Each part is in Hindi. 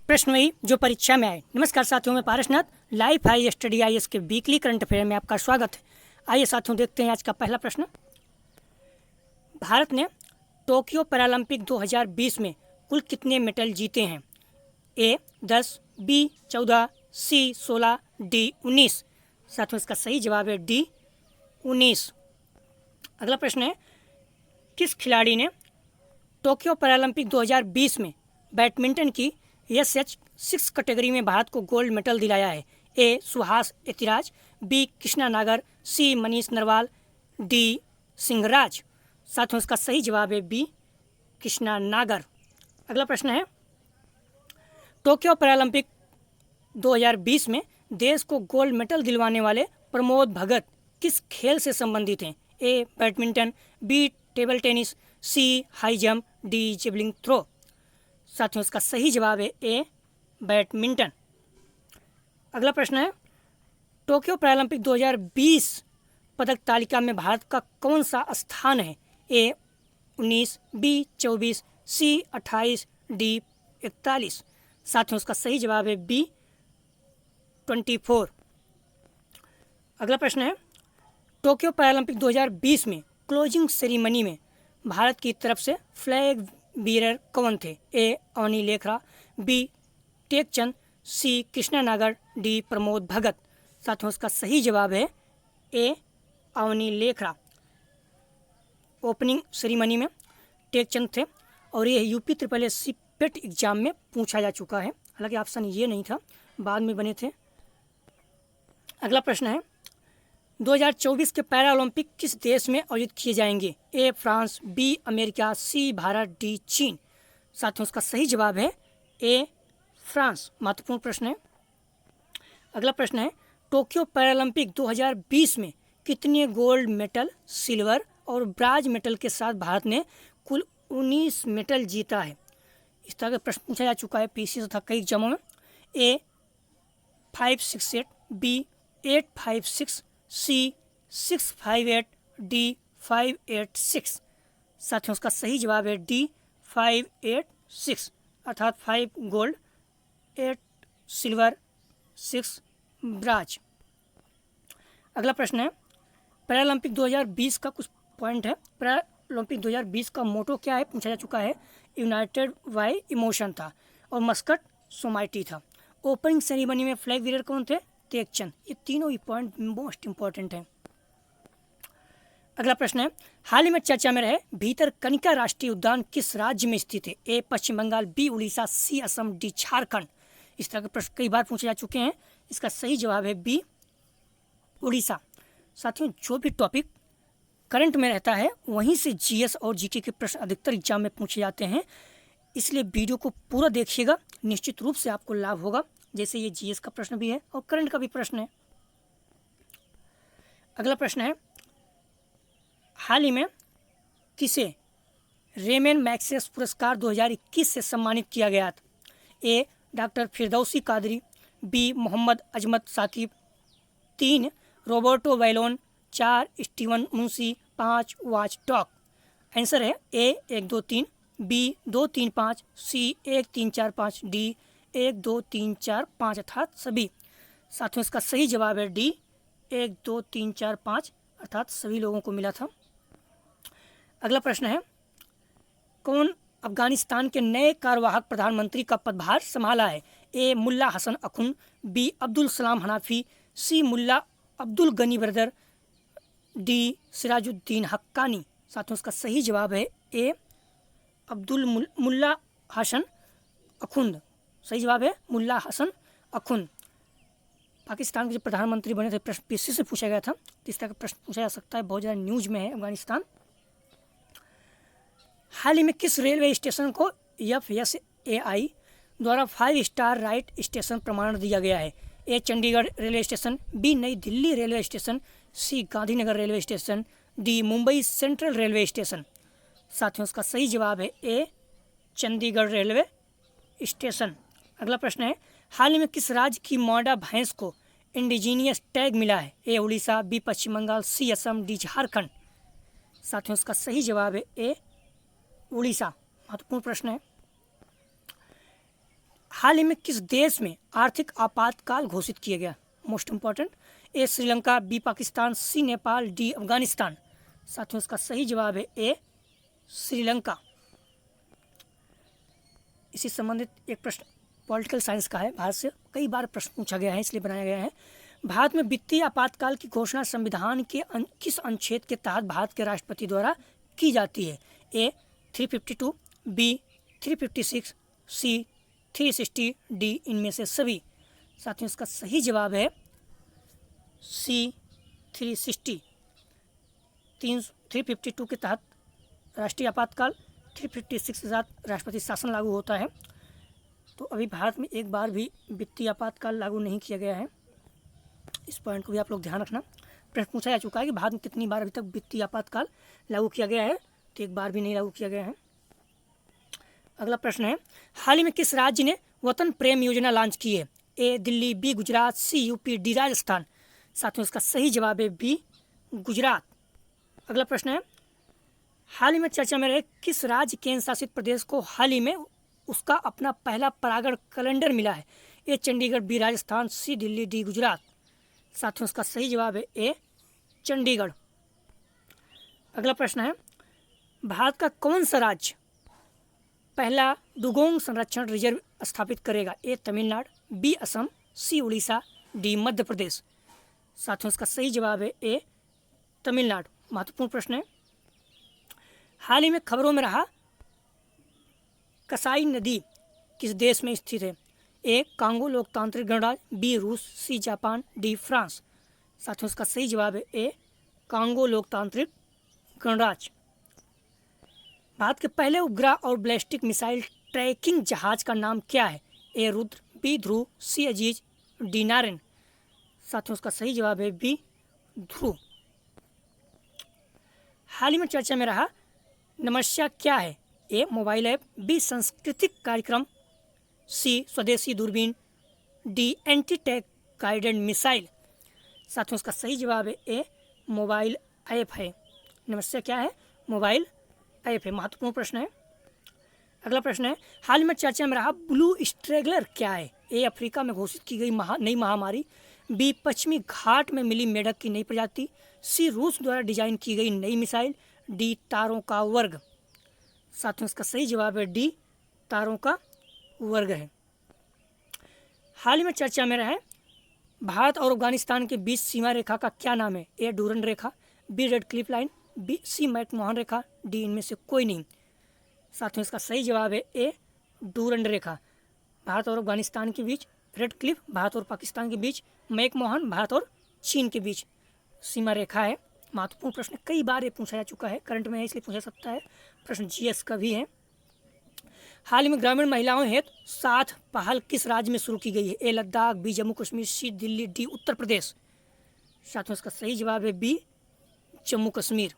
प्रश्न वही जो परीक्षा में आए। नमस्कार साथियों, मैं Parasnath life high study IAS के वीकली करंट अफेयर में आपका स्वागत है। आइए साथियों देखते हैं आज का पहला प्रश्न। भारत ने टोक्यो पैरालंपिक 2020 में कुल कितने मेडल जीते हैं? A 10, B 14, C 16, D 19। साथियों इसका सही जवाब है D 19। अगला प्रश्न है, किस खिलाड़ी ने टोक्यो पैरालंपिक 2020 में बैडमिंटन की SH6 कैटेगरी में भारत को गोल्ड मेडल दिलाया है? A सुहास एतिराज, B कृष्णा नागर, C मनीष नरवाल, D सिंहराज। साथियों इसका सही जवाब है B कृष्णा नागर। अगला प्रश्न है, टोक्यो पैरालंपिक 2020 में देश को गोल्ड मेडल दिलवाने वाले प्रमोद भगत किस खेल से संबंधित हैं? A badminton, B table tennis, C high jump, D javelin throw. साथियों इसका सही जवाब है A बैडमिंटन। अगला प्रश्न है, टोक्यो पैरालंपिक 2020 पदक तालिका में भारत का कौन सा स्थान है? A 19, B 24, C 28, D 41। साथियों इसका सही जवाब है B 24। अगला प्रश्न है, टोक्यो पैरालंपिक 2020 में क्लोजिंग सेरेमनी में भारत की तरफ से फ्लैग बीरर कौन थे? A Avani Lekhara, B Tekchand, C Krishna नागर, D प्रमोद भगत। साथियों इसका सही जवाब है A Avani Lekhara. Opening ceremony में टेकचंद थे और ये यूपी SSSC पेट एग्जाम में पूछा जा चुका है, हालांकि ऑप्शन ये नहीं था, बाद में बने थे। अगला प्रश्न है, 2024 के पैरा ओलंपिक किस देश में आयोजित किए जाएंगे? A France, B America, C Bharat, D चीन। साथियों इसका सही जवाब है A फ्रांस। महत्वपूर्ण प्रश्न है। अगला प्रश्न है, टोक्यो पैरालंपिक 2020 में कितने गोल्ड मेडल, सिल्वर और ब्राज मेडल के साथ भारत ने कुल 19 मेडल जीता है? इस तरह का प्रश्न पूछा जा चुका है PC तथा कई एग्जामों में। A 568, B 856, C 658, D 586। साथियों उसका सही जवाब है D 586, अर्थात 5 गोल्ड, 8 सिल्वर, 6 ब्राज। अगला प्रश्न है, पैरालंपिक 2020 का कुछ पॉइंट है। पैरालंपिक 2020 का मोटो क्या है पूछा जा चुका है। यूनाइटेड बाय इमोशन था और मस्कट सोमाइटी था। ओपनिंग सेरेमनी में फ्लैग बीरर कौन थे? टेकचंद। ये तीनों ही पॉइंट मोस्ट इंपॉर्टेंट हैं। अगला प्रश्न है, हाल ही में चर्चा में रहे भीतरकनिका राष्ट्रीय उद्यान किस राज्य में स्थित है? A Paschim Bengal, B Orissa, C Assam, D Jharkhand. इस तरह के प्रश्न कई बार पूछे जा चुके हैं। इसका सही जवाब है B उड़ीसा। साथियों जो भी टॉपिक करंट में रहता है वहीं से GS और GK के प्रश्न अधिकतर एग्जाम में पूछे जाते हैं, इसलिए वीडियो को पूरा देखिएगा, निश्चित रूप से आपको लाभ होगा। जैसे ये GS का प्रश्न भी है और करंट का भी प्रश्न है। अगला प्रश्न है, हाल ही में किसे रेमन मैग्सेस पुरस्कार 2021 से सम्मानित किया गया था? A doctor Firdausi Qadri, B Mohammad Azmat Saqib, 3 Roberto Vallone, 4 Steven Munshi, 5 watch talk. Answer है A 1 2 3, B 2 3 5, C 1 3 4 5, D 1 2 3 4 5 अर्थात सभी। साथियों इसका सही जवाब है D 1 2 3 4 5 अर्थात सभी लोगों को मिला था। अगला प्रश्न है, कौन अफगानिस्तान के नए कार्यवाहक प्रधानमंत्री का पदभार संभाला है? A Mulla Hasan अखुन, B Abdul Salam Hanafi, C Mulla Abdul Ghani brother, D Sirajuddin Haqqani. साथियों इसका सही जवाब है A मुल्ला हसन अखुंद। सही जवाब है मुल्ला हसन अखुंद। पाकिस्तान के जो प्रधानमंत्री बने थे, प्रश्न PC से पूछा गया था, तो इस तरह का प्रश्न पूछा जा सकता है, बहुत ज़्यादा न्यूज में है अफगानिस्तान। हाल ही में किस रेलवे स्टेशन को FSAI द्वारा 5 स्टार राइट स्टेशन प्रमाण दिया गया है? A Chandigarh railway station, B नई Delhi railway station, C Gandhinagar railway station, D Mumbai central railway station. साथियों इसका सही जवाब है A चंडीगढ़ रेलवे स्टेशन। अगला प्रश्न है, हाल ही में किस राज्य की मॉडा भैंस को इंडिजीनियस टैग मिला है? A Orissa, B Paschim Bengal, C Assam, D Jharkhand. साथियों इसका सही जवाब है A उड़ीसा। महत्वपूर्ण प्रश्न है। हाल ही में किस देश में आर्थिक आपातकाल घोषित किया गया? Most important. A Sri Lanka, B Pakistan, C Nepal, D Afghanistan. साथियों इसका सही जवाब है ए श्रीलंका। इसी संबंधित एक प्रश्न पॉलिटिकल साइंस का है, भारत से कई बार प्रश्न पूछा गया है इसलिए बनाया गया है। भारत में वित्तीय आपातकाल की घोषणा संविधान के किस अनुच्छेद के तहत भारत के राष्ट्रपति द्वारा की जाती है? ए 352, बी 356, सी 360, डी इनमें से सभी। साथियों इसका सही जवाब है सी 360। 352 के तहत राष्ट्रीय आपातकाल, 356 के साथ राष्ट्रपति शासन लागू होता है। तो अभी भारत में एक बार भी वित्तीय आपातकाल लागू नहीं किया गया है, इस पॉइंट को भी आप लोग ध्यान रखना। प्रश्न पूछा जा चुका है कि भारत में कितनी बार अभी तक वित्तीय आपातकाल लागू किया गया है, तो एक बार भी नहीं लागू किया गया है। अगला प्रश्न है, हाल ही में किस राज्य ने वतन प्रेम योजना लॉन्च की है? ए दिल्ली, बी गुजरात, सी यूपी, डी राजस्थान। साथियों इसका सही जवाब है बी गुजरात। अगला प्रश्न है, हाल ही में चर्चा में रहे किस राज्य केंद्र शासित प्रदेश को हाल ही में उसका अपना पहला परागण कैलेंडर मिला है? ए चंडीगढ़, बी राजस्थान, सी दिल्ली, डी गुजरात। साथियों इसका सही जवाब है ए चंडीगढ़। अगला प्रश्न है, भारत का कौन सा राज्य पहला डुगोंग संरक्षण रिजर्व स्थापित करेगा? ए तमिलनाडु, बी असम, सी उड़ीसा, डी मध्य प्रदेश। साथियों इसका सही जवाब है ए तमिलनाडु। महत्वपूर्ण प्रश्न है, हाल ही में खबरों में रहा कसाई नदी किस देश में स्थित है? ए कांगो लोकतांत्रिक गणराज्य, बी रूस, सी जापान, डी फ्रांस। साथियों इसका सही जवाब है ए कांगो लोकतांत्रिक गणराज्य। भारत के पहले उपग्रह और बैलिस्टिक मिसाइल ट्रैकिंग जहाज का नाम क्या है? ए रुद्र, बी ध्रुव, सी अजीज, डी नारायण। साथियों इसका सही जवाब है बी ध्रुव। हाल ही में चर्चा में रहा नमस्या क्या है? ए मोबाइल ऐप, बी सांस्कृतिक कार्यक्रम, सी स्वदेशी दूरबीन, D anti tank guided missile. साथियों इसका सही जवाब है ए मोबाइल ऐप है। नमस्या क्या है? मोबाइल ऐप है। महत्वपूर्ण प्रश्न है। अगला प्रश्न है, हाल में चर्चा में रहा ब्लू स्ट्रेगलर क्या है? ए अफ्रीका में घोषित की गई नई महामारी, बी पश्चिमी घाट में मिली मेढक की नई प्रजाति, सी रूस द्वारा डिजाइन की गई नई मिसाइल, डी तारों का वर्ग। साथियों इसका सही जवाब है डी तारों का वर्ग है। हाल ही में चर्चा में रहे भारत और अफगानिस्तान के बीच सीमा रेखा का क्या नाम है? ए डूरन रेखा, B Radcliffe line, B C McMahon रेखा, डी इनमें से कोई नहीं। साथियों इसका सही जवाब है ए डूरन रेखा। भारत और अफगानिस्तान के बीच रेड क्लिफ, भारत और पाकिस्तान के बीच मैकमोहन, भारत और चीन के बीच सीमा रेखा है। महत्वपूर्ण प्रश्न कई बार ये पूछा जा चुका है, करंट में है इसलिए पूछा सकता है। प्रश्न जीएस का भी है। हाल ही में ग्रामीण महिलाओं हेतु 7 पहल किस राज्य में शुरू की गई है? ए लद्दाख, बी जम्मू कश्मीर, सी दिल्ली, डी उत्तर प्रदेश। साथियों इसका सही जवाब है बी जम्मू कश्मीर।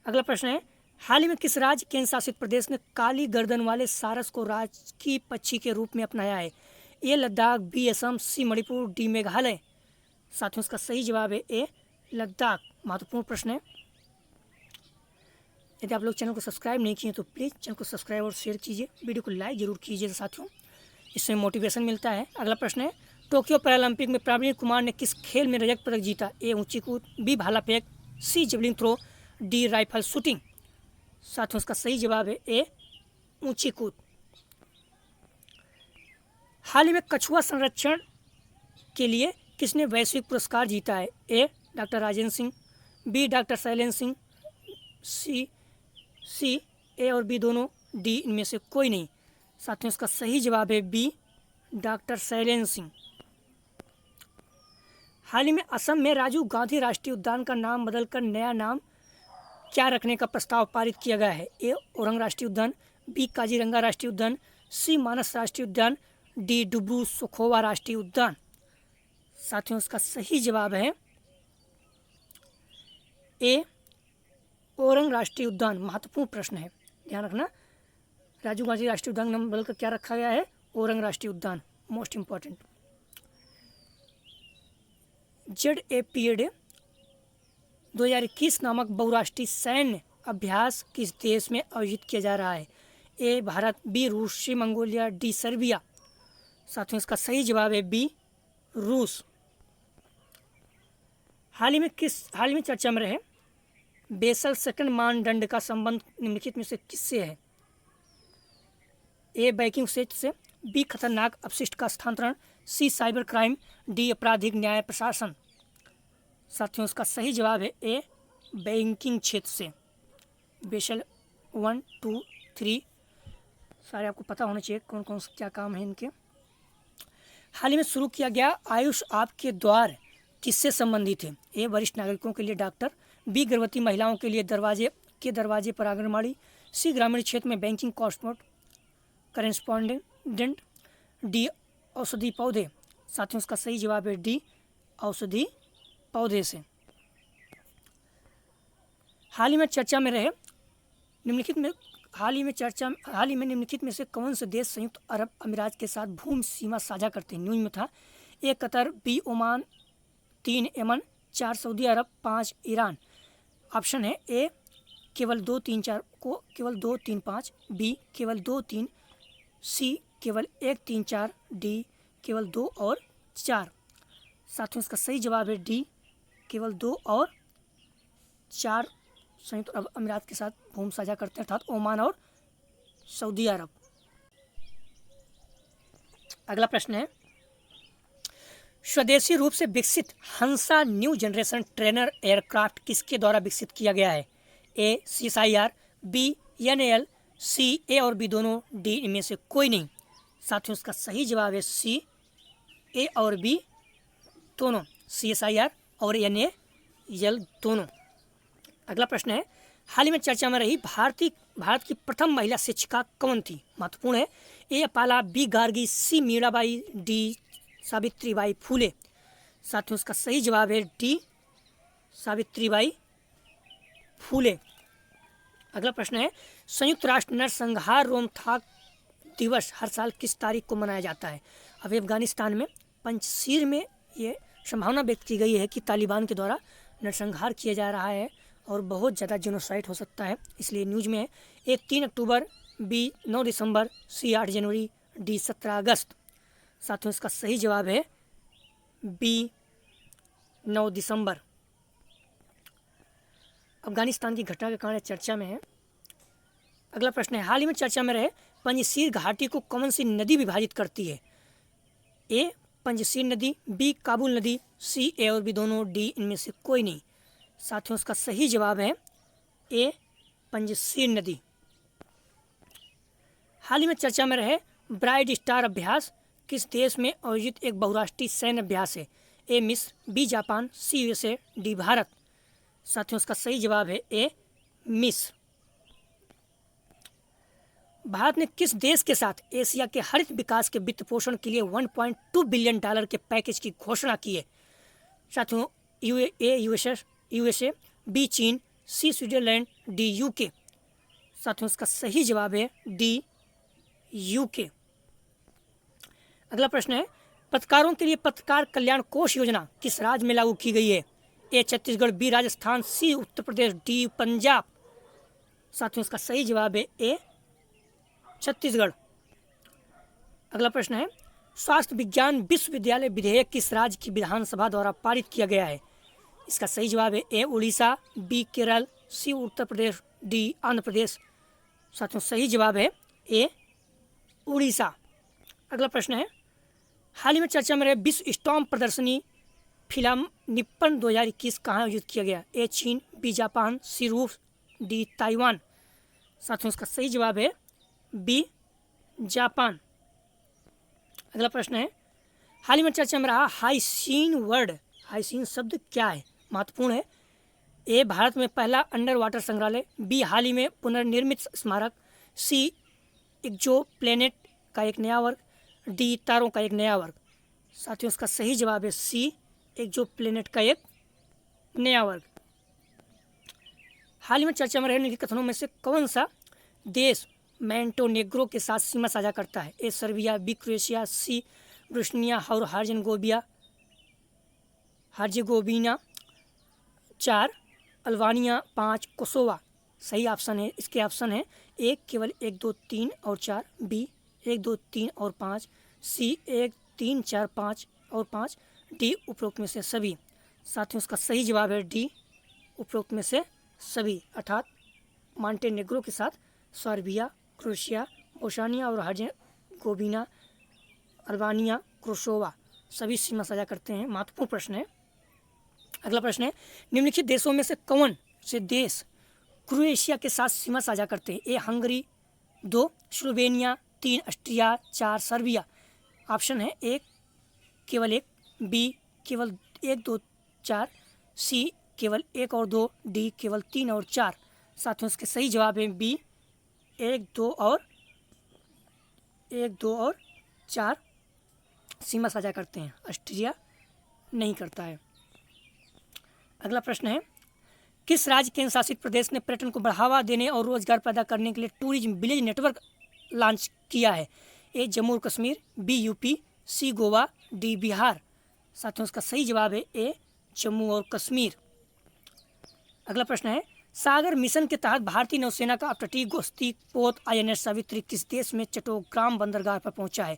अगला प्रश्न है, हाल ही में किस राज्य केंद्र शासित प्रदेश ने काली गर्दन वाले सारस को राजकीय पक्षी के रूप में अपनाया है? ए लद्दाख, बी असम, सी मणिपुर, डी मेघालय। साथियों इसका सही जवाब है ए लद्दाख। महत्वपूर्ण प्रश्न है। यदि आप लोग चैनल को सब्सक्राइब नहीं किए तो प्लीज़ चैनल को सब्सक्राइब और शेयर कीजिए, वीडियो को लाइक जरूर कीजिए साथियों, इससे मोटिवेशन मिलता है। अगला प्रश्न है, टोक्यो पैरालंपिक में प्रवीण कुमार ने किस खेल में रजत पदक जीता? ए ऊंची कूद, बी भाला फेंक, C javelin throw, D rifle shooting. साथियों इसका सही जवाब है ए ऊंची कूद। हाल ही में कछुआ संरक्षण के लिए किसने वैश्विक पुरस्कार जीता है? A doctor Rajendra Singh, B doctor Shailendra Singh, C A और बी दोनों, डी इनमें से कोई नहीं। साथियों इसका सही जवाब है बी डॉक्टर शैलेंद्र सिंह। हाल ही में असम में राजीव गांधी राष्ट्रीय उद्यान का नाम बदलकर नया नाम क्या रखने का प्रस्ताव पारित किया गया है? ए औरंग राष्ट्रीय उद्यान, बी काजीरंगा राष्ट्रीय उद्यान, सी मानस राष्ट्रीय उद्यान, डी डुब्रू सुखोवा राष्ट्रीय उद्यान। साथियों इसका सही जवाब है ए औरंग राष्ट्रीय उद्यान। महत्वपूर्ण प्रश्न है, ध्यान रखना। राजीव गांधी राष्ट्रीय उद्यान नाम बदलकर क्या रखा गया है? औरंग राष्ट्रीय उद्यान। Most important. ZAPD 2021 नामक बहुराष्ट्रीय सैन्य अभ्यास किस देश में आयोजित किया जा रहा है? ए भारत, बी रूस, सी मंगोलिया, डी सर्बिया। साथियों इसका सही जवाब है बी, रूस। हाल ही में चर्चा में रहे बेसल सेकंड मानदंड का संबंध निम्नलिखित में से किससे है? ए, बैंकिंग क्षेत्र से, बी, खतरनाक अपशिष्ट का स्थानांतरण, सी, साइबर क्राइम, डी, आपराधिक न्याय प्रशासन। साथियों इसका सही जवाब है ए, बैंकिंग क्षेत्र से। बेसल 1, 2, 3 सारे आपको पता होना चाहिए कौन कौन से क्या काम है इनके। हाल ही में शुरू किया गया आयुष आपके द्वार किससे संबंधित है? ए, वरिष्ठ नागरिकों के लिए डॉक्टर, बी, गर्भवती महिलाओं के लिए दरवाजे पर आंगनबाड़ी, सी, ग्रामीण क्षेत्र में बैंकिंग करेस्पॉन्डेंट, डी, औषधि पौधे। साथियों इसका सही जवाब है डी, औषधि पौधे से। हाल ही में निम्नलिखित में से कौन से देश संयुक्त अरब अमीरात के साथ भूमि सीमा साझा करते हैं? न्यूज में था A, Qatar, B, Oman, 3, Yemen, 4, Saudi Arab, 5, Iran. Option है ए, केवल 2, 3, 4 को केवल 2, 3, 5, बी, केवल 2, 3, सी, केवल 1, 3, 4, डी, केवल 2 और 4। साथियों इसका सही जवाब है डी, केवल 2 और 4 संयुक्त अरब अमीरात के साथ भूमि साझा करते हैं, अर्थात ओमान और सऊदी अरब। अगला प्रश्न है स्वदेशी रूप से विकसित हंसा न्यू जनरेशन ट्रेनर एयरक्राफ्ट किसके द्वारा विकसित किया गया है? ए, CSIR, B, NAL, C, A और बी दोनों, डी इनमें से कोई नहीं। साथियों इसका सही जवाब है सी, ए और बी दोनों, CSIR और NAL दोनों। अगला प्रश्न है हाल ही में चर्चा में रही भारत की प्रथम महिला शिक्षिका कौन थी? महत्वपूर्ण है। ए, अपाला, बी, गार्गी, सी, मीराबाई, डी, सावित्रीबाई फूले। साथियों इसका सही जवाब है डी, सावित्रीबाई फूले। अगला प्रश्न है संयुक्त राष्ट्र नरसंहार रोकथाम दिवस हर साल किस तारीख को मनाया जाता है? अब अफगानिस्तान में पंजशीर में ये संभावना व्यक्त की गई है कि तालिबान के द्वारा नरसंहार किया जा रहा है और बहुत ज़्यादा जेनोसाइड हो सकता है, इसलिए न्यूज में है। ए, 3 अक्टूबर, बी, 9 दिसंबर, सी, 8 जनवरी, डी, 17 अगस्त। साथियों इसका सही जवाब है बी, 9 दिसंबर। अफगानिस्तान की घटना के कारण चर्चा में है। अगला प्रश्न है हाल ही में चर्चा में रहे पंजशीर घाटी को कौन सी नदी विभाजित करती है? ए, पंजशीर नदी, बी, काबुल नदी, सी, ए और बी दोनों, डी इनमें से कोई नहीं। साथियों इसका सही जवाब है ए, पंजशीर नदी। हाल ही में चर्चा में रहे ब्राइट स्टार अभ्यास किस देश में आयोजित एक बहुराष्ट्रीय सैन्य अभ्यास है? ए, मिस्र, बी, जापान, सी, USA, डी, भारत। साथियों इसका सही जवाब है ए, मिस्र। भारत ने किस देश के साथ एशिया के हरित विकास के वित्त पोषण के लिए $1.2 बिलियन के पैकेज की घोषणा की है? साथियों USA, बी, चीन, सी, स्विट्जरलैंड, डी, UK। साथियों इसका सही जवाब है डी, UK। अगला प्रश्न है पत्रकारों के लिए पत्रकार कल्याण कोष योजना किस राज्य में लागू की गई है? ए, छत्तीसगढ़, बी, राजस्थान, सी, उत्तर प्रदेश, डी, पंजाब। साथियों इसका सही जवाब है ए, छत्तीसगढ़। अगला प्रश्न है स्वास्थ्य विज्ञान विश्वविद्यालय विधेयक किस राज्य की विधानसभा द्वारा पारित किया गया है? इसका सही जवाब है ए, उड़ीसा, बी, केरल, सी, उत्तर प्रदेश, डी, आंध्र प्रदेश। साथियों सही जवाब है ए, उड़ीसा। अगला प्रश्न है हाल ही में चर्चा में रहे विश्व स्टॉर्म प्रदर्शनी फिल्म निप्पन 2021 कहाँ आयोजित किया गया? ए, चीन, बी, जापान, सी, रूस, डी, ताइवान। साथियों इसका सही जवाब है बी, जापान। अगला प्रश्न है हाल ही में चर्चा में रहा हाइसीन शब्द क्या है? महत्वपूर्ण है। ए, भारत में पहला अंडर वाटर संग्रहालय, बी, हाल ही में पुनर्निर्मित स्मारक, सी, एक्सो प्लेनेट का एक नया वर्ग, डी, तारों का एक नया वर्ग। साथियों इसका सही जवाब है सी, एक्सो प्लेनेट का एक नया वर्ग। हाल ही में चर्चा में रहने के कथनों में से कौन सा देश मोंटेनेग्रो के साथ सीमा साझा करता है? ए, सर्बिया, बी, क्रोएशिया, सी, बोस्निया और हर्जेगोविना, 4, अल्बानिया, 5, कोसोवा। सही ऑप्शन है इसके ऑप्शन है ए, केवल 1, 2, 3 और 4, बी, 1, 2, 3 और 5, सी 1, 3, 4, 5 और 5, डी उपरोक्त में से सभी। साथियों इसका सही जवाब है डी उपरोक्त में से सभी, अर्थात मॉन्टेनेग्रो के साथ सर्बिया, क्रोएशिया, बोस्निया और हर्जेगोविना, अल्बानिया, कोसोवो सभी सीमा साझा करते हैं। महत्वपूर्ण प्रश्न है। अगला प्रश्न है, निम्नलिखित देशों में से कौन से देश क्रोएशिया के साथ सीमा साझा करते हैं? A Hungary, 2 Slovenia, 3 Austria, 4 Serbia. Option है ए केवल 1, बी केवल 1, 2, 4, सी केवल 1 और 2, डी केवल 3 और 4। साथियों इसके सही जवाब है बी 1, 2 और 4 सीमा साझा करते हैं, ऑस्ट्रिया नहीं करता है। अगला प्रश्न है, किस राज्य केंद्र शासित प्रदेश ने पर्यटन को बढ़ावा देने और रोजगार पैदा करने के लिए टूरिज्म विलेज नेटवर्क लॉन्च किया है? ए जम्मू और कश्मीर, बी यूपी, सी गोवा, डी बिहार। साथियों इसका सही जवाब है ए जम्मू और कश्मीर। अगला प्रश्न है, सागर मिशन के तहत भारतीय नौसेना का अपतटीय गोश्ती पोत INS सावित्री किस देश में चट्टोग्राम बंदरगाह पर पहुंचा है?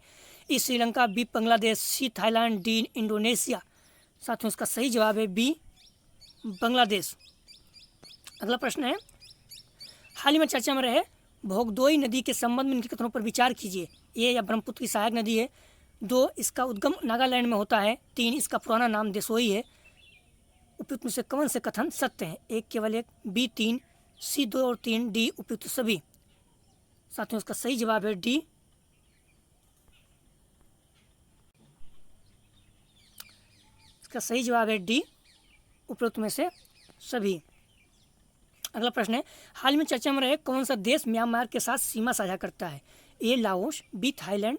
A Sri Lanka, B Bangladesh, C Thailand, D Indonesia. साथियों इसका सही जवाब है बी बांग्लादेश। अगला प्रश्न है, हाल ही में चर्चा में रहे भोगदोई नदी के संबंध में निम्नलिखित कथनों पर विचार कीजिए। ये या ब्रह्मपुत्र की सहायक नदी है, 2 इसका उद्गम नागालैंड में होता है, 3 इसका पुराना नाम देसोई है। उपयुक्त में से कौन से कथन सत्य हैं? ए केवल 1, बी 3, सी 2 और 3, डी उपयुक्त सभी। साथियों इसका सही जवाब है डी इसका सही जवाब है डी उपयुक्त में से सभी। अगला प्रश्न है, हाल में चर्चा में रहे कौन सा देश म्यांमार के साथ सीमा साझा करता है? A Laos, B Thailand,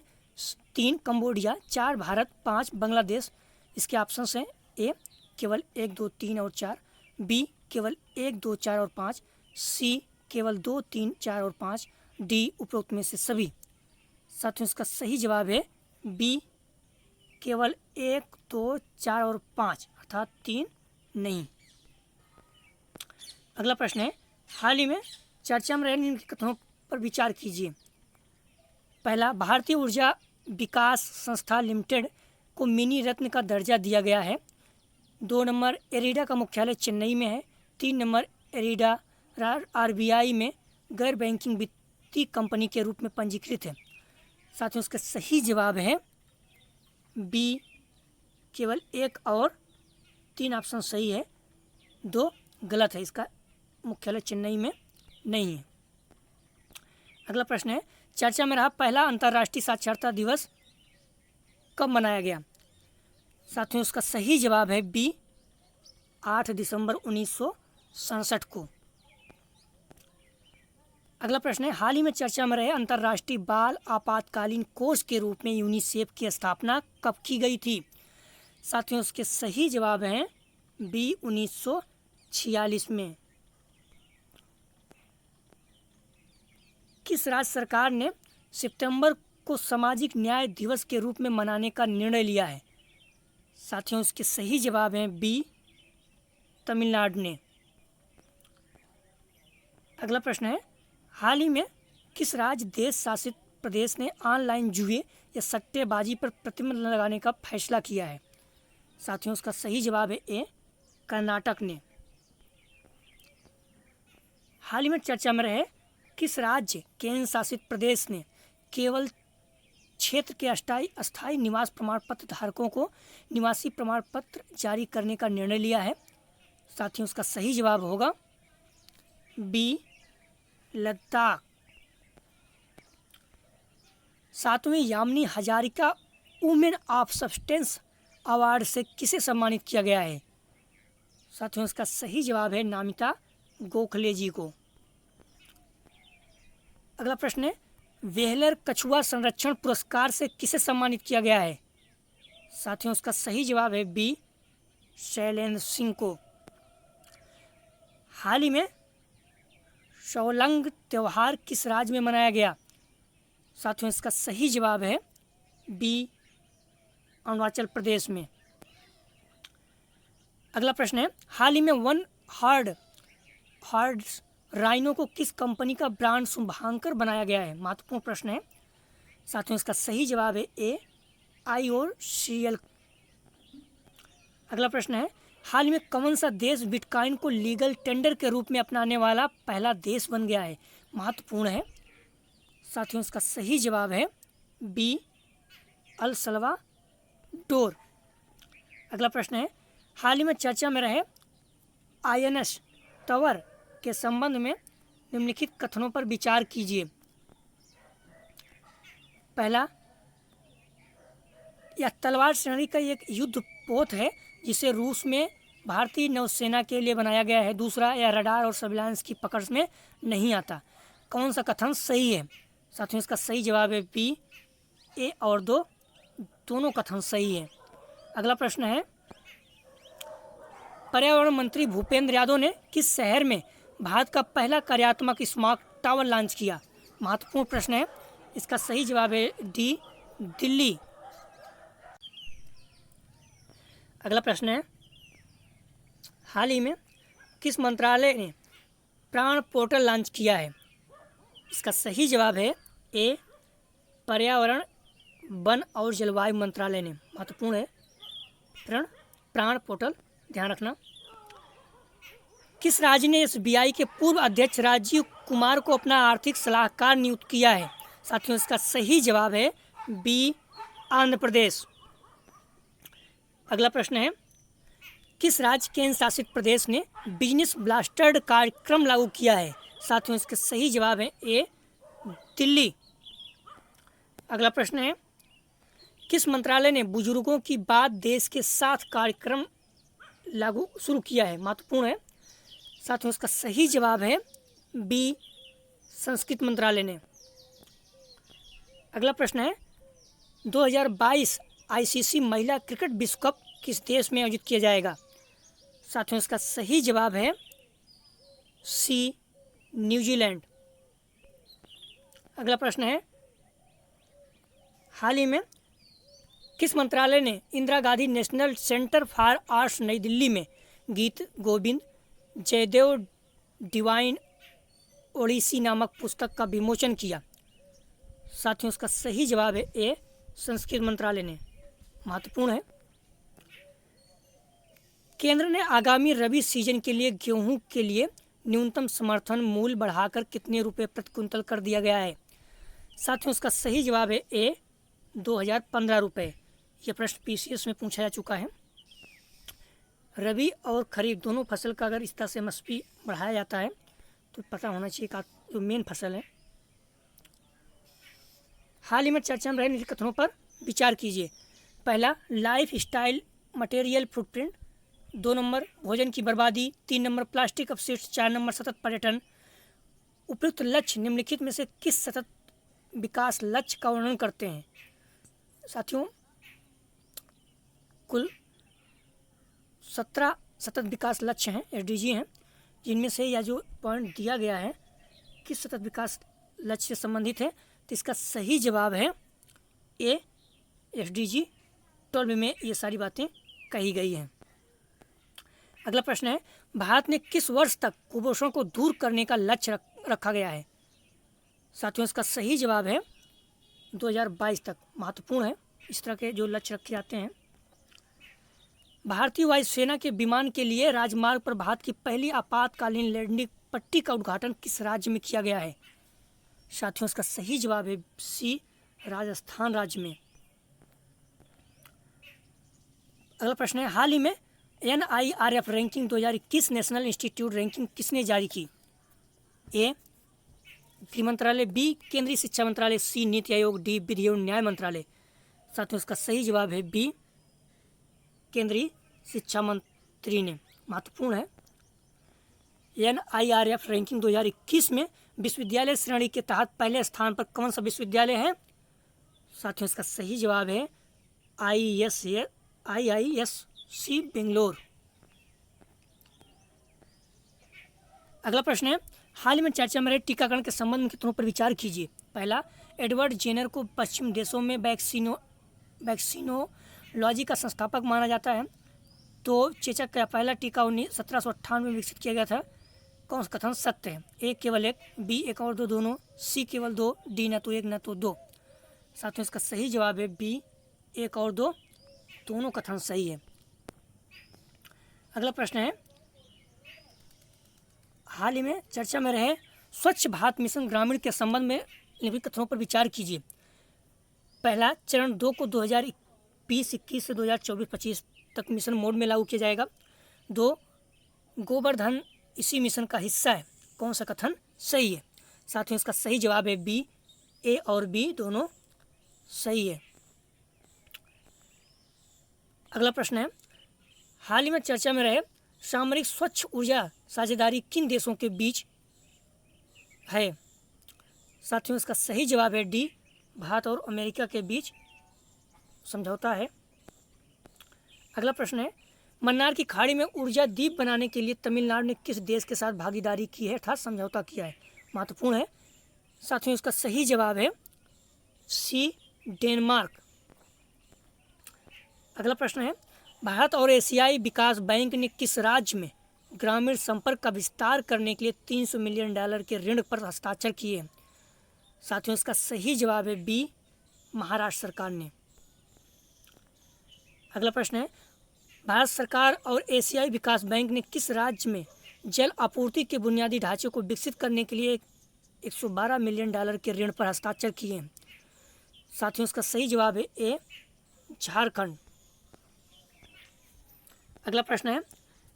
3 Cambodia, 4 Bharat, 5 Bangladesh. इसके ऑप्शंस हैं ए केवल 1, 2, 3 और 4, बी केवल 1, 2, 4 और 5, सी केवल 2, 3, 4 और 5, डी उपरोक्त में से सभी। साथियों इसका सही जवाब है बी केवल 1, 2, 4 और 5, अर्थात 3 नहीं। अगला प्रश्न है, हाल ही में चर्चा में रहे निम्नलिखित कथनों पर विचार कीजिए। पहला, भारतीय ऊर्जा विकास संस्था लिमिटेड को मिनी रत्न का दर्जा दिया गया है। 2 नंबर, एरिडा का मुख्यालय चेन्नई में है। 3 नंबर, एरिडा RBI में गैर बैंकिंग वित्तीय कंपनी के रूप में पंजीकृत है। साथियों इसका सही जवाब है बी केवल 1 और 3 ऑप्शन सही है, 2 गलत है, इसका मुख्यालय चेन्नई में नहीं है। अगला प्रश्न है, चर्चा में रहा पहला अंतर्राष्ट्रीय साक्षरता दिवस कब मनाया गया? साथियों इसका सही जवाब है बी 8 दिसंबर 1967 को। अगला प्रश्न है, हाल ही में चर्चा में रहे अंतर्राष्ट्रीय बाल आपातकालीन कोष के रूप में यूनिसेफ की स्थापना कब की गई थी? साथियों इसके सही जवाब हैं बी 1946 में। किस राज्य सरकार ने सितंबर को सामाजिक न्याय दिवस के रूप में मनाने का निर्णय लिया है? साथियों इसके सही जवाब हैं बी तमिलनाडु ने। अगला प्रश्न है, हाल ही में किस राज्य देश शासित प्रदेश ने ऑनलाइन जुए या सट्टेबाजी पर प्रतिबंध लगाने का फैसला किया है? साथियों इसका सही जवाब है ए कर्नाटक ने। हाल ही में चर्चा में रहे किस राज्य केंद्र शासित प्रदेश ने केवल क्षेत्र के अस्थायी निवास प्रमाण पत्र धारकों को निवासी प्रमाण पत्र जारी करने का निर्णय लिया है? साथियों इसका सही जवाब होगा बी लद्दाख। 7वें Yamini Hazarika women of substance award से किसे सम्मानित किया गया है? साथियों इसका सही जवाब है नामिता गोखले जी को। अगला प्रश्न है, वेहलर कछुआ संरक्षण पुरस्कार से किसे सम्मानित किया गया है? साथियों इसका सही जवाब है बी शैलेंद्र सिंह को। हाल ही में शौलंग त्यौहार किस राज्य में मनाया गया? साथियों इसका सही जवाब है बी अरुणाचल प्रदेश में। अगला प्रश्न है, हाल ही में वन हॉर्न राइनो को किस कंपनी का ब्रांड शुभांकर बनाया गया है? महत्वपूर्ण प्रश्न है। साथियों इसका सही जवाब है ए IOCL। अगला प्रश्न है, हाल में कौन सा देश बिटकॉइन को लीगल टेंडर के रूप में अपनाने वाला पहला देश बन गया है? महत्वपूर्ण है साथियों, इसका सही जवाब है बी, अल सल्वाडोर। अगला प्रश्न है, हाल ही में चर्चा में रहे INS टावर के संबंध में निम्नलिखित कथनों पर विचार कीजिए। पहला, यह तलवार श्रेणी का एक युद्ध पोत है जिसे रूस में भारतीय नौसेना के लिए बनाया गया है। दूसरा, यह रडार और सर्विलांस की पकड़ में नहीं आता। कौन सा कथन सही है? साथियों, इसका सही जवाब है बी, ए और दो, दोनों कथन सही है। अगला प्रश्न है, पर्यावरण मंत्री भूपेंद्र यादव ने किस शहर में भारत का पहला कार्यात्मक स्मार्ट टावर लॉन्च किया? महत्वपूर्ण प्रश्न है, इसका सही जवाब है डी, दिल्ली। अगला प्रश्न है, हाल ही में किस मंत्रालय ने प्राण पोर्टल लॉन्च किया है? इसका सही जवाब है ए, पर्यावरण वन और जलवायु मंत्रालय ने। महत्वपूर्ण है प्राण पोर्टल, ध्यान रखना। किस राज्य ने SBI के पूर्व अध्यक्ष राजीव कुमार को अपना आर्थिक सलाहकार नियुक्त किया है? साथियों, इसका सही जवाब है बी, आंध्र प्रदेश। अगला प्रश्न है, किस राज्य केंद्र शासित प्रदेश ने बिजनेस ब्लास्टर कार्यक्रम लागू किया है? साथियों, इसके सही जवाब है ए, दिल्ली। अगला प्रश्न है, किस मंत्रालय ने बुजुर्गों की बात देश के साथ कार्यक्रम लागू शुरू किया है? महत्वपूर्ण है साथियों, इसका सही जवाब है बी, संस्कृति मंत्रालय ने। अगला प्रश्न है, 2022 ICC महिला क्रिकेट विश्व कप किस देश में आयोजित किया जाएगा? साथियों, इसका सही जवाब है सी, न्यूजीलैंड। अगला प्रश्न है, हाल ही में किस मंत्रालय ने Indira Gandhi national centre for arts नई दिल्ली में गीत गोविंद जयदेव डिवाइन ओडिसी नामक पुस्तक का विमोचन किया? साथियों, इसका सही जवाब है ए, संस्कृति मंत्रालय ने। महत्वपूर्ण है, केंद्र ने आगामी रबी सीजन के लिए गेहूं के लिए न्यूनतम समर्थन मूल्य बढ़ाकर कितने रुपए प्रति क्विंटल कर दिया गया है? साथियों, इसका सही जवाब है ए, 2015 रुपये। यह प्रश्न PCS में पूछा जा चुका है। रबी और खरीफ दोनों फसल का अगर इस तरह से MSP बढ़ाया जाता है तो पता होना चाहिए का जो मेन फसल है। हाल ही में चर्चा में रहे निम्नलिखित कथनों पर विचार कीजिए। पहला, life style material footprint. 2 number, भोजन की बर्बादी। 3 नंबर, प्लास्टिक अपशिष्ट। 4 नंबर, सतत पर्यटन। उपयुक्त लक्ष्य निम्नलिखित में से किस सतत विकास लक्ष्य का वर्णन करते हैं? साथियों, कुल 17 सतत विकास लक्ष्य हैं, SDG हैं, जिनमें से यह जो पॉइंट दिया गया है किस सतत विकास लक्ष्य से संबंधित है, तो इसका सही जवाब है ए, SDG 12 में ये सारी बातें कही गई हैं। अगला प्रश्न है, भारत ने किस वर्ष तक कुपोषण को दूर करने का लक्ष्य रखा गया है? साथियों, इसका सही जवाब है 2022 तक। महत्वपूर्ण है, इस तरह के जो लक्ष्य रखे जाते हैं। भारतीय वायुसेना के विमान के लिए राजमार्ग पर भारत की पहली आपातकालीन लैंडिंग पट्टी का उद्घाटन किस राज्य में किया गया है? साथियों, इसका सही जवाब है सी, राजस्थान राज्य में। अगला प्रश्न है, हाल ही में NIRF ranking 2021 national institute ranking किसने जारी की? ए, गृह मंत्रालय। बी, केंद्रीय शिक्षा मंत्रालय। सी, नीति आयोग। डी, विधि एवं न्याय मंत्रालय। साथियों, इसका सही जवाब है बी, केंद्रीय शिक्षा मंत्री ने। महत्वपूर्ण है, NIRF रैंकिंग 2021 में विश्वविद्यालय श्रेणी के तहत पहले स्थान पर कौन सा विश्वविद्यालय है? साथियों, इसका सही जवाब है IISc बेंगलोर। अगला प्रश्न है, हाल ही में चर्चा में रहे टीकाकरण के संबंध में कितनों पर विचार कीजिए। पहला, एडवर्ड जेनर को पश्चिम देशों में वैक्सीनोलॉजी का संस्थापक माना जाता है। तो चेचक का पहला टीका 1758 में विकसित किया गया था। कौन सा कथन सत्य है? ए, केवल एक। बी, एक और दो दोनों। सी, केवल दो। डी, न तो एक न तो दो। साथियों, इसका सही जवाब है बी, 1 और 2 दोनों कथन सही है। अगला प्रश्न है, हाल ही में चर्चा में रहे स्वच्छ भारत मिशन ग्रामीण के संबंध में निम्नलिखित कथनों पर विचार कीजिए। पहला, चरण 2 को 2020-21 से 2024-25 तक मिशन मोड में लागू किया जाएगा। 2, गोवर्धन इसी मिशन का हिस्सा है। कौन सा कथन सही है? साथियों, इसका सही जवाब है बी। ए और बी दोनों सही है। अगला प्रश्न है, हाल ही में चर्चा में रहे सामरिक स्वच्छ ऊर्जा साझेदारी किन देशों के बीच है? साथियों, इसका सही जवाब है डी। भारत और अमेरिका के बीच समझौता है। अगला प्रश्न है, मन्नार की खाड़ी में ऊर्जा द्वीप बनाने के लिए तमिलनाडु ने किस देश के साथ भागीदारी की है अर्थात समझौता किया है? महत्वपूर्ण है। साथियों, इसका सही जवाब है सी, डेनमार्क। अगला प्रश्न है, भारत और एशियाई विकास बैंक ने किस राज्य में ग्रामीण संपर्क का विस्तार करने के लिए $300 मिलियन के ऋण पर हस्ताक्षर किए? साथियों, इसका सही जवाब है बी, महाराष्ट्र सरकार ने। अगला प्रश्न है, भारत सरकार और एशियाई विकास बैंक ने किस राज्य में जल आपूर्ति के बुनियादी ढांचे को विकसित करने के लिए $112 मिलियन के ऋण पर हस्ताक्षर किए? साथियों, इसका सही जवाब है ए, झारखंड। अगला प्रश्न है,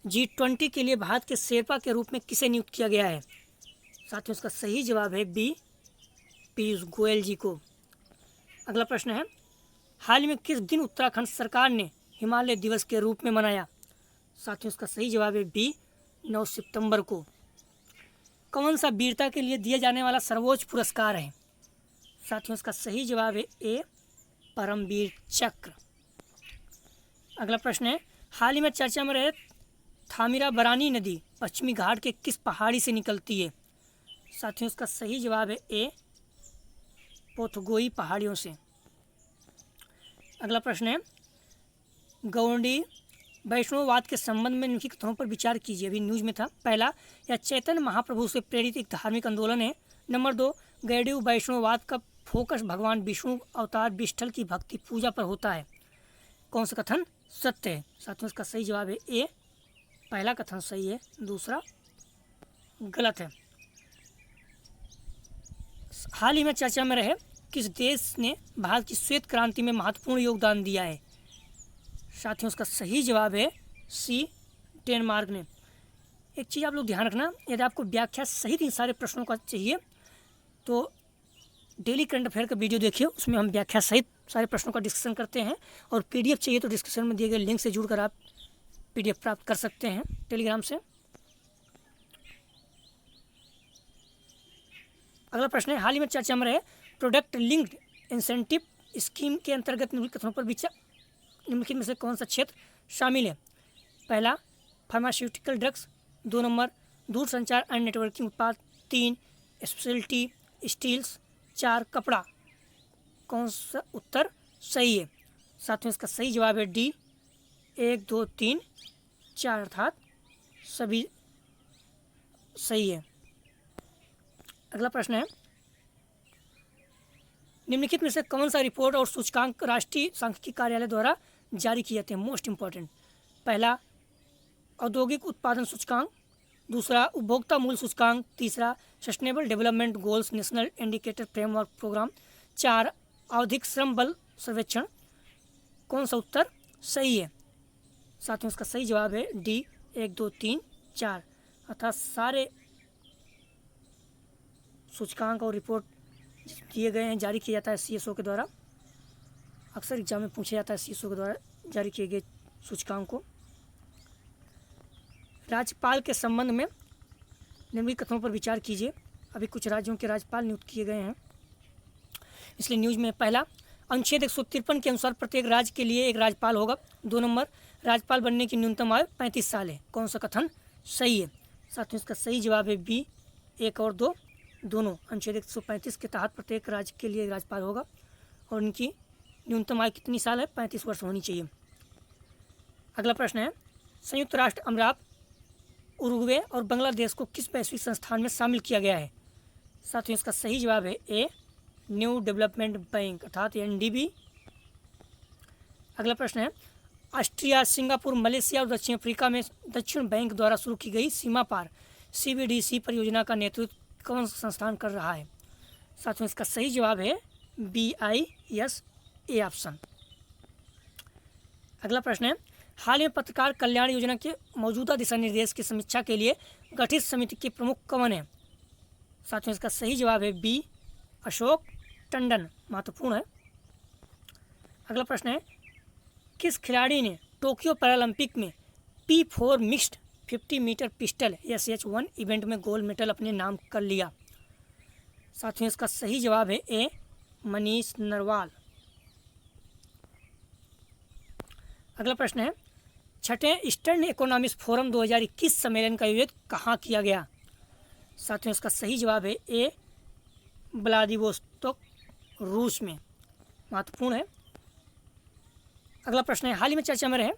G20 के लिए भारत के शेरपा के रूप में किसे नियुक्त किया गया है? साथियों, इसका सही जवाब है बी, पीयूष गोयल जी को। अगला प्रश्न है, हाल ही में किस दिन उत्तराखंड सरकार ने हिमालय दिवस के रूप में मनाया? साथियों, इसका सही जवाब है बी, 9 सितंबर को। कौन सा वीरता के लिए दिया जाने वाला सर्वोच्च पुरस्कार है? साथियों, इसका सही जवाब है ए, परमवीर चक्र। अगला प्रश्न है, हाल ही में चर्चा में रहे थामिराबरानी नदी पश्चिमी घाट के किस पहाड़ी से निकलती है? साथियों, इसका सही जवाब है ए, पोथगोई पहाड़ियों से। अगला प्रश्न है, गौड़ी वैष्णववाद के संबंध में निम्नलिखित कथनों पर विचार कीजिए। अभी न्यूज में था। पहला, यह चैतन्य महाप्रभु से प्रेरित एक धार्मिक आंदोलन है। नंबर 2, गौड़ीय वैष्णववाद का फोकस भगवान विष्णु अवतार विठ्ठल की भक्ति पूजा पर होता है। कौन सा कथन सत्य है? साथियों, इसका सही जवाब है ए, पहला कथन सही है, दूसरा गलत है। हाल ही में चर्चा में रहे किस देश ने भारत की श्वेत क्रांति में महत्वपूर्ण योगदान दिया है? साथियों, इसका सही जवाब है सी, डेनमार्क ने। एक चीज़ आप लोग ध्यान रखना, यदि आपको व्याख्या सहित इन सारे प्रश्नों का चाहिए तो डेली करंट अफेयर का वीडियो देखिए, उसमें हम व्याख्या सहित सारे प्रश्नों का डिस्कशन करते हैं। और पीडीएफ चाहिए तो डिस्क्रिप्शन में दिए गए लिंक से जुड़कर आप पीडीएफ प्राप्त कर सकते हैं टेलीग्राम से। अगला प्रश्न है, हाल ही में चर्चा में रहे प्रोडक्ट लिंक्ड इंसेंटिव स्कीम के अंतर्गत निम्नलिखित कथनों पर विचार, निम्नलिखित में से कौन सा क्षेत्र शामिल है? पहला, फार्मास्यूटिकल ड्रग्स। 2 नंबर, दूरसंचार एंड नेटवर्किंग उत्पाद। 3, स्पेशलिटी स्टील्स। 4, कपड़ा। कौन सा उत्तर सही है? साथियों, इसका सही जवाब है डी, 1, 2, 3, 4 अर्थात सभी सही है। अगला प्रश्न है, निम्नलिखित में से कौन सा रिपोर्ट और सूचकांक राष्ट्रीय सांख्यिकी कार्यालय द्वारा जारी किए जाते हैं? Most important. पहला, औद्योगिक उत्पादन सूचकांक। दूसरा, उपभोक्ता मूल्य सूचकांक। तीसरा, sustainable development goals national indicator framework programme. 4, आवधिक श्रम बल सर्वेक्षण। कौन सा उत्तर सही है? साथियों, इसका सही जवाब है डी, 1, 2, 3, 4 अर्थात सारे सूचकांक और रिपोर्ट दिए गए हैं, जारी किया जाता है सीएसओ के द्वारा। अक्सर एग्जाम में पूछा जाता है सीएसओ के द्वारा जारी किए गए सूचकांक को। राज्यपाल के संबंध में निम्नलिखित कथनों पर विचार कीजिए। अभी कुछ राज्यों के राज्यपाल नियुक्त किए गए हैं, इसलिए न्यूज में। पहला, अनुच्छेद 153 के अनुसार प्रत्येक राज्य के लिए एक राज्यपाल होगा। 2 नंबर, राज्यपाल बनने की न्यूनतम आयु 35 साल है। कौन सा कथन सही है? साथियों, इसका सही जवाब है बी, 1 और 2 दोनों। अनुच्छेद 135 के तहत प्रत्येक राज्य के लिए राज्यपाल होगा और उनकी न्यूनतम आयु कितनी साल है? 35 वर्ष होनी चाहिए। अगला प्रश्न है, संयुक्त राष्ट्र अमीरात, उरुग्वे और बांग्लादेश को किस वैश्विक संस्थान में शामिल किया गया है? साथियों, इसका सही जवाब है ए, न्यू डेवलपमेंट बैंक अर्थात एनडीबी। अगला प्रश्न है, ऑस्ट्रिया, सिंगापुर, मलेशिया और दक्षिण अफ्रीका में दक्षिण बैंक द्वारा शुरू की गई सीमा पार CBDC परियोजना का नेतृत्व कौन सा संस्थान कर रहा है? साथियों, इसका सही जवाब है BISA ऑप्शन। अगला प्रश्न है, हाल में पत्रकार कल्याण योजना के मौजूदा दिशा निर्देश की समीक्षा के लिए गठित समिति के प्रमुख कौन है? साथियों, इसका सही जवाब है B अशोक टंडन। महत्वपूर्ण है। अगला प्रश्न है, किस खिलाड़ी ने टोक्यो पैरालंपिक में P4 mixed 50 metre pistol SH1 event में गोल्ड मेडल अपने नाम कर लिया? साथियों, इसका सही जवाब है A मनीष नरवाल। अगला प्रश्न है, छठे ईस्टर्न इकोनॉमिक्स फोरम 2021 सम्मेलन का आयोजन कहाँ किया गया? साथियों, इसका सही जवाब है A व्लादिवोस्तोक, रूस में। महत्वपूर्ण है। अगला प्रश्न है, हाल ही में चर्चा में रहे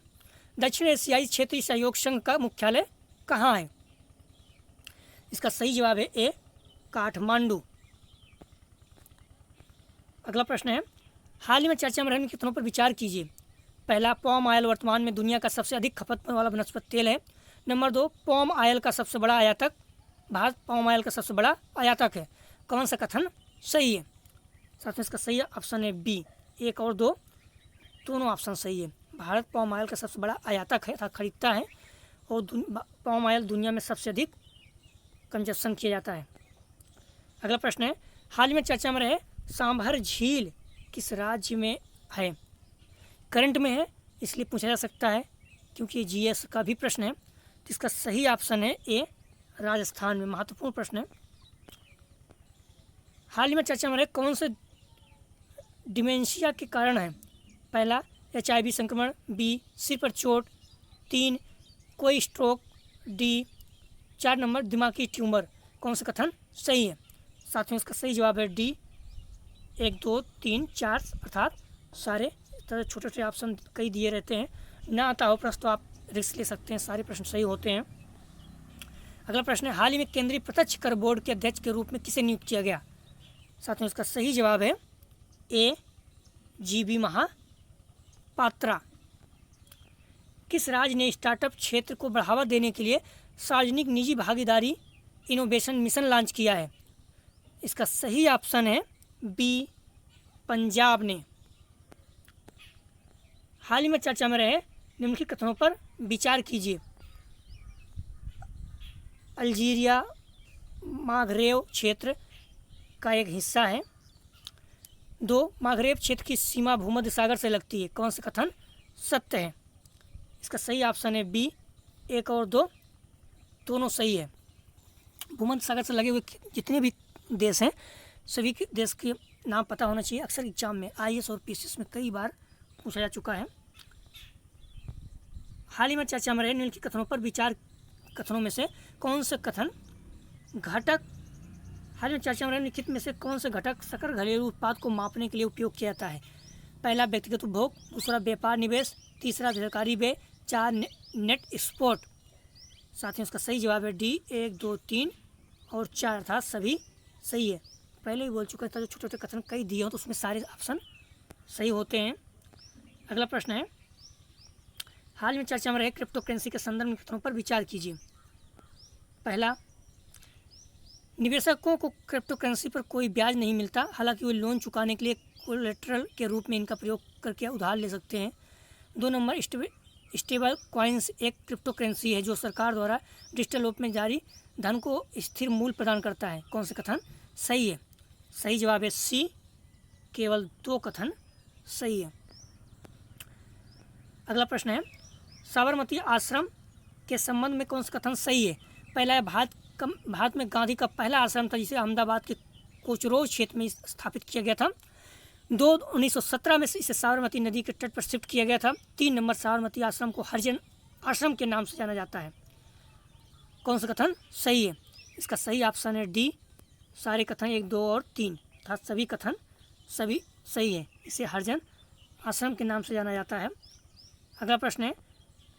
दक्षिण एशियाई क्षेत्रीय सहयोग संघ का मुख्यालय कहाँ है? इसका सही जवाब है A काठमांडू। अगला प्रश्न है, हाल ही में चर्चा में रहने कितनों पर विचार कीजिए। पहला, पॉम ऑयल वर्तमान में दुनिया का सबसे अधिक खपत होने वाला वनस्पति तेल है। नंबर 2, पॉम ऑयल का सबसे बड़ा आयातक भारत पॉम ऑयल का सबसे बड़ा आयातक है। कौन सा कथन सही है? साथ में इसका सही ऑप्शन है B 1 और 2 दोनों ऑप्शन सही है। भारत पॉम ऑयल का सबसे बड़ा आयातक है अर्थात खरीदता है और पॉम ऑयल दुनिया में सबसे अधिक कंजप्शन किया जाता है। अगला प्रश्न है, हाल ही में चर्चा में रहे सांभर झील किस राज्य में है? करंट में है इसलिए पूछा जा सकता है क्योंकि ये GS का भी प्रश्न है। तो इसका सही ऑप्शन है A राजस्थान में। महत्वपूर्ण प्रश्न है। हाल ही में चर्चा में रहे कौन से डिमेंशिया के कारण है? पहला, HIV संक्रमण, B सिर पर चोट, 3 कोई स्ट्रोक, D 4 नंबर दिमागी ट्यूमर। कौन सा कथन सही है? साथियों, इसका सही जवाब है D 1 2 3 4 अर्थात सारे तरह छोटे छोटे ऑप्शन कई दिए रहते हैं। ना आता हो प्रश्न तो आप रिस्क ले सकते हैं, सारे प्रश्न सही होते हैं। अगला प्रश्न है, हाल ही में केंद्रीय प्रत्यक्ष कर बोर्ड के अध्यक्ष के रूप में किसे नियुक्त किया गया? साथियों, इसका सही जवाब है A GB महापात्रा। किस राज्य ने स्टार्टअप क्षेत्र को बढ़ावा देने के लिए सार्वजनिक निजी भागीदारी इनोवेशन मिशन लॉन्च किया है? इसका सही ऑप्शन है B पंजाब ने। हाल ही में चर्चा में रहे निम्नलिखित कथनों पर विचार कीजिए। अल्जीरिया मागरेब क्षेत्र का एक हिस्सा है। 2, मागरेब क्षेत्र की सीमा भूमध्य सागर से लगती है। कौन सा कथन सत्य है? इसका सही ऑप्शन है B 1 और 2 दोनों सही है। भूमध्य सागर से लगे हुए जितने भी देश हैं सभी के देश के नाम पता होना चाहिए। अक्सर एग्जाम में IAS और PCS में कई बार पूछा जा चुका है। हाल ही में चर्चा में रहे निम्नलिखित कथनों पर विचार कथनों में से कौन से कथन घटक हाल ही में चर्चा में रहे निम्नलिखित में से कौन से घटक सकल घरेलू उत्पाद को मापने के लिए उपयोग किया जाता है? पहला, व्यक्तिगत उपभोग, दूसरा व्यापार निवेश, तीसरा सरकारी व्यय, 4 नेट एक्सपोर्ट। साथियों, इसका सही जवाब है D 1 2 3 और 4 अर्थात सभी सही है। पहले ही बोल चुका था जो छोटे छोटे कथन कई दिए हो तो उसमें सारे ऑप्शन सही होते हैं। अगला प्रश्न है, हाल में चर्चा में रहे क्रिप्टो करेंसी के संदर्भ में कथनों पर विचार कीजिए। पहला, निवेशकों को क्रिप्टो करेंसी पर कोई ब्याज नहीं मिलता, हालांकि वे लोन चुकाने के लिए कोलेटरल के रूप में इनका प्रयोग करके उधार ले सकते हैं। 2 नंबर, स्टेबल कॉइन्स एक क्रिप्टो करेंसी है जो सरकार द्वारा डिजिटल रूप में जारी धन को स्थिर मूल्य प्रदान करता है। कौन सा कथन सही है? सही जवाब है C केवल 2 कथन सही है। अगला प्रश्न है, साबरमती आश्रम के संबंध में कौन सा कथन सही है? पहला है, भारत में गांधी का पहला आश्रम था जिसे अहमदाबाद के कोचरोज क्षेत्र में स्थापित किया गया था। 2 1917 में इसे साबरमती नदी के तट पर शिफ्ट किया गया था। 3 नंबर, साबरमती आश्रम को हरिजन आश्रम के नाम से जाना जाता है। कौन सा कथन सही है? इसका सही ऑप्शन है D सारे कथन 1 2 और 3 अर्थात सभी कथन सभी सही है। इसे हरिजन आश्रम के नाम से जाना जाता है। अगला प्रश्न है,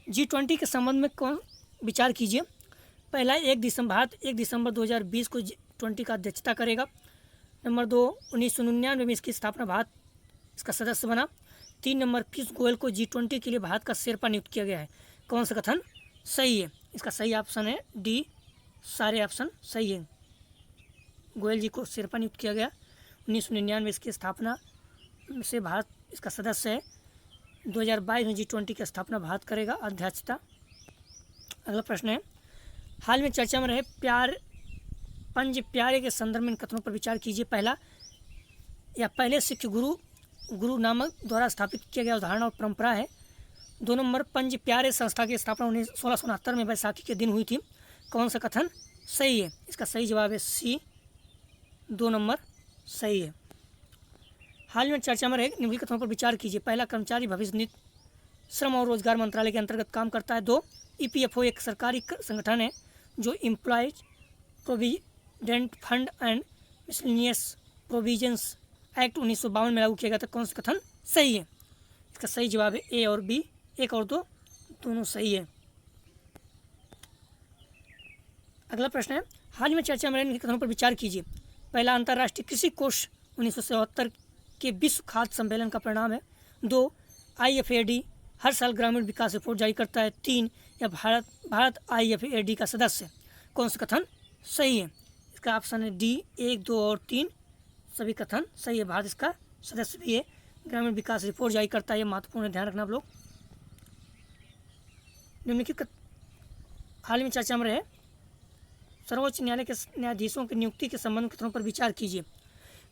G20 के संबंध में कौन विचार कीजिए। पहला, भारत 1 दिसंबर 2020 को G20 का अध्यक्षता करेगा। नंबर 2, 1999 में इसकी स्थापना भारत इसका सदस्य बना। 3 नंबर, पीयूष गोयल को G20 के लिए भारत का शेरपा नियुक्त किया गया है। कौन सा कथन सही है? इसका सही ऑप्शन है डी, सारे ऑप्शन सही है। गोयल जी को शेरपा नियुक्त किया गया। 1999 इसकी स्थापना से भारत इसका सदस्य है। 2022 में G20 की स्थापना भारत करेगा, अध्यक्षता। अगला प्रश्न है, हाल में चर्चा में रहे पंज प्यारे के संदर्भ में इन कथनों पर विचार कीजिए। पहला, या पहले सिख गुरु नानक द्वारा स्थापित किया गया उदाहरण और परंपरा है। 2 नंबर, पंज प्यारे संस्था की स्थापना 1669 में बैसाखी के दिन हुई थी। कौन सा कथन सही है? इसका सही जवाब है सी, 2 नंबर सही है। हाल में चर्चा में रहे निम्नलिखित कथनों पर विचार कीजिए। पहला, कर्मचारी भविष्य निधि श्रम और रोजगार मंत्रालय के अंतर्गत काम करता है। 2, EPFO एक सरकारी संगठन है जो employees provident fund and miscellaneous provisions act 1952 में लागू किया गया था। कौन सा कथन सही है? इसका सही जवाब है ए और बी, 1 और 2 दोनों सही है। अगला प्रश्न है, हाल में चर्चा में रहे कथनों पर विचार कीजिए। पहला, अंतर्राष्ट्रीय कृषि कोष 1977 के विश्व खाद्य सम्मेलन का परिणाम है। 2, IFAD हर साल ग्रामीण विकास रिपोर्ट जारी करता है। 3, या भारत IFAD का सदस्य। कौन सा कथन सही है? इसका ऑप्शन है डी, 1, 2 और 3 सभी कथन सही है। भारत इसका सदस्य भी है, ग्रामीण विकास रिपोर्ट जारी करता है। ये महत्वपूर्ण है, ध्यान रखना आप लोग। निम्नलिखित हाल में चर्चा में रहे सर्वोच्च न्यायालय के न्यायाधीशों की नियुक्ति के संबंध कथनों पर विचार कीजिए।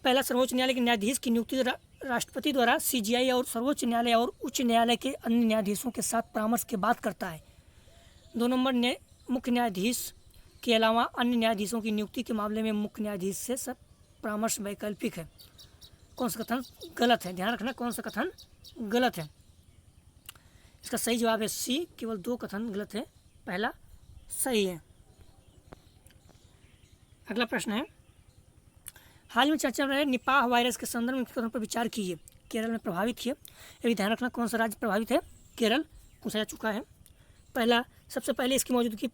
पहला, सर्वोच्च न्यायालय के न्यायाधीश की नियुक्ति राष्ट्रपति द्वारा CGI और सर्वोच्च न्यायालय और उच्च न्यायालय के अन्य न्यायाधीशों के साथ परामर्श के बाद करता है। 2 नंबर, मुख्य न्यायाधीश के अलावा अन्य न्यायाधीशों की नियुक्ति के मामले में मुख्य न्यायाधीश से सब परामर्श वैकल्पिक है। कौन सा कथन गलत है? ध्यान रखना, कौन सा कथन गलत है? इसका सही जवाब है सी, केवल 2 कथन गलत है, पहला सही है। अगला प्रश्न है, हाल में चर्चा में रहे निपाह वायरस के संदर्भ में कथनों पर विचार कीजिए। केरल में प्रभावित किया, ये भी ध्यान रखना, कौन सा राज्य प्रभावित है? केरल पूछा जा चुका है। पहला, सबसे पहले इसकी मौजूदगी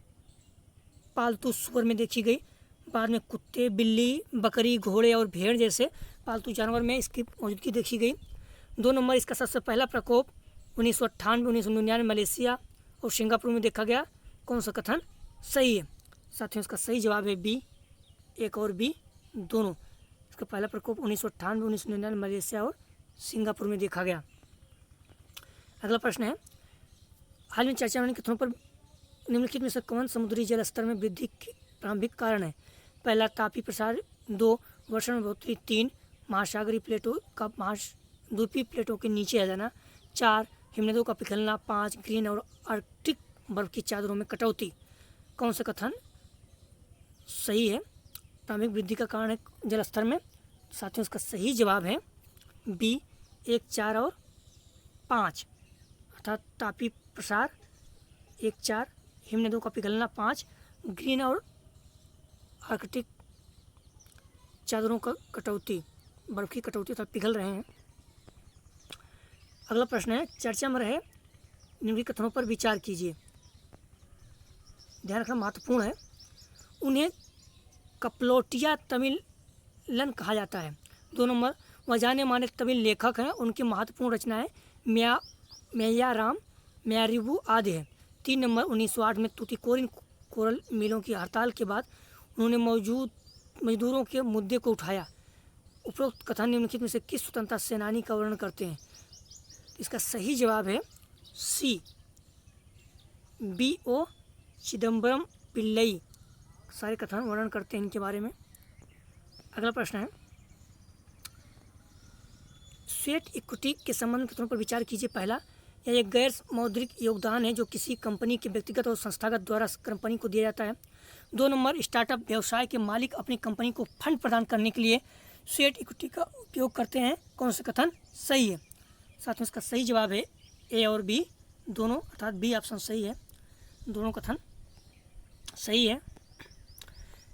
पालतू सुअर में देखी गई, बाद में कुत्ते, बिल्ली, बकरी, घोड़े और भेड़ जैसे पालतू जानवर में इसकी मौजूदगी देखी गई। 2 नंबर, इसका सबसे पहला प्रकोप 1998, 1999 मलेशिया और सिंगापुर में देखा गया। कौन सा कथन सही है? साथियों, इसका सही जवाब है बी, 1 और बी दोनों। इसका पहला प्रकोप 1998, 1999 मलेशिया और सिंगापुर में देखा गया। अगला प्रश्न है, हाल में चर्चा में कथनों पर निम्नलिखित में से कौन समुद्री जल स्तर में वृद्धि के प्रारंभिक कारण है? पहला, तापी प्रसार। 2, वर्षण में बढ़ोतरी। 3, महासागरीय प्लेटों का महाद्वीपीय प्लेटों के नीचे आ जाना। 4, हिमनदों का पिघलना। 5, ग्रीन और आर्कटिक बर्फ की चादरों में कटौती। कौन सा कथन सही है? प्रारंभिक वृद्धि का कारण है जल स्तर में। साथियों, इसका सही जवाब है बी, 1, 4 और 5, अर्थात तापी प्रसार 1, 4, हिमनदों का पिघलना 5, ग्रीन और आर्कटिक चादरों का कटौती, बर्फ की कटौती तक पिघल रहे हैं। अगला प्रश्न है, चर्चा में रहे निम्नलिखित कथनों पर विचार कीजिए। ध्यान रखना, महत्वपूर्ण है। उन्हें कपलोटिया तमिलन कहा जाता है। 2 नंबर, वह जाने माने तमिल लेखक हैं, उनकी महत्वपूर्ण रचनाएं मैयाराम, मैयारिबू आदि है। 3 नंबर, 1908 में तूतीकोरिन कोरल मिलों की हड़ताल के बाद उन्होंने मजदूरों के मुद्दे को उठाया। उपरोक्त कथन निम्नलिखित में से किस स्वतंत्रता सेनानी का वर्णन करते हैं? इसका सही जवाब है सी, B.O. चिदम्बरम पिल्लई। सारे कथन वर्णन करते हैं इनके बारे में। अगला प्रश्न है, स्वेट इक्विटी के संबंध में कथनों पर विचार कीजिए। पहला, यह एक गैर मौद्रिक योगदान है जो किसी कंपनी के व्यक्तिगत और संस्थागत द्वारा कंपनी को दिया जाता है। 2 नंबर, स्टार्टअप व्यवसाय के मालिक अपनी कंपनी को फंड प्रदान करने के लिए स्वेट इक्विटी का उपयोग करते हैं। कौन सा कथन सही है? साथ में इसका सही जवाब है ए और बी दोनों, अर्थात बी ऑप्शन सही है, दोनों कथन सही है।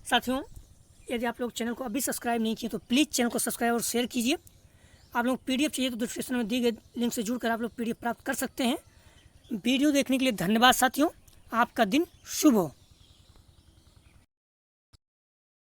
साथियों, यदि आप लोग चैनल को अभी सब्सक्राइब नहीं किए तो प्लीज़ चैनल को सब्सक्राइब और शेयर कीजिए। आप लोग PDF चाहिए तो डिस्क्रिप्शन में दी गई लिंक से जुड़कर आप लोग PDF प्राप्त कर सकते हैं। वीडियो देखने के लिए धन्यवाद साथियों, आपका दिन शुभ हो।